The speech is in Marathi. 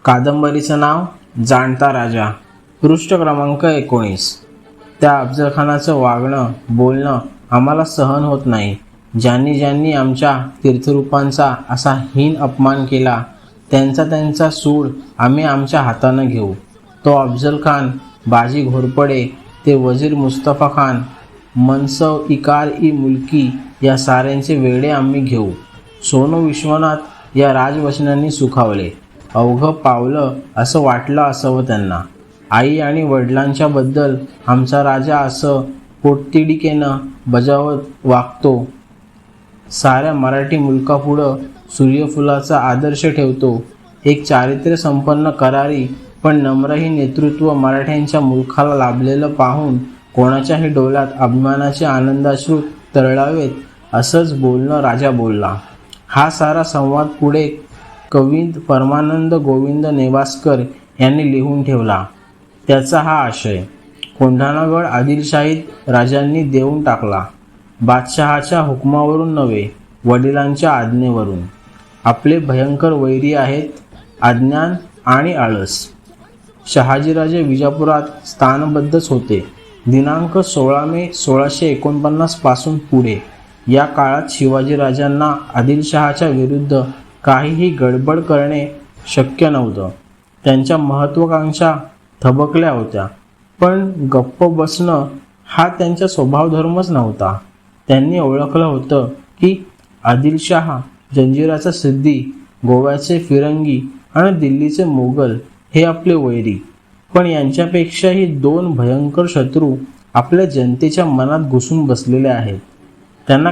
कादंबरीचं नाव जाणता राजा. पृष्ठ क्रमांक 19. त्या अफजलखानाचं वागणं बोलणं आम्हाला सहन होत नाही. ज्यांनी ज्यांनी आमच्या तीर्थरूपांचा असा हीन अपमान केला त्यांचा सूड आम्ही आमच्या हातानं घेऊ. तो अफजलखान, बाजी घोरपडे ते वजीर मुस्तफा खान, मनसव इकार ई मुलकी या साऱ्यांचे वेडे आम्ही घेऊ. सोनू विश्वनाथ या राजवचनांनी सुखावले. अवघं पावलं असं वाटलं असावं त्यांना. आई आणि वडिलांच्या बद्दल आमचा राजा असं पोटतिडकीनं बजावत वागतो. साऱ्या मराठी मुलकापुढं सूर्यफुलाचा आदर्श ठेवतो. एक चारित्र्यसंपन्न करारी पण नम्रही नेतृत्व मराठ्यांच्या मुलखाला लाभलेलं पाहून कोणाच्याही डोळ्यात अभिमानाचे आनंदाश्रू तरळावेत असंच बोलणं राजा बोलला. हा सारा संवाद पुढे कविंद परमानंद गोविंद नेवासकर यांनी लिहून ठेवला. त्याचा हा आशय: कोंढाणागड आदिलशाहीत राजांनी देऊन टाकला. बादशहाच्या हुकमावरून नव्हे, वडिलांच्या आज्ञेवरून. आपले भयंकर वैरी आहेत अज्ञान आणि आळस. शहाजीराजे विजापुरात स्थानबद्धच होते. दिनांक 16 मे 1649 पासून पुढे या काळात शिवाजीराजांना आदिलशहाच्या विरुद्ध काहीही गडबड करणे शक्य नव्हतं. त्यांच्या महत्त्वाकांक्षा थबकल्या होत्या, पण गप्प बसणं हा त्यांचा स्वभावधर्मच नव्हता. त्यांनी ओळखलं होतं की आदिलशहा, जंजिराचा सिद्दी, गोव्याचे फिरंगी आणि दिल्लीचे मोगल हे आपले वैरी, पण यांच्यापेक्षाही 2 भयंकर शत्रू आपल्या जनतेच्या मनात घुसून बसलेले आहेत. त्यांना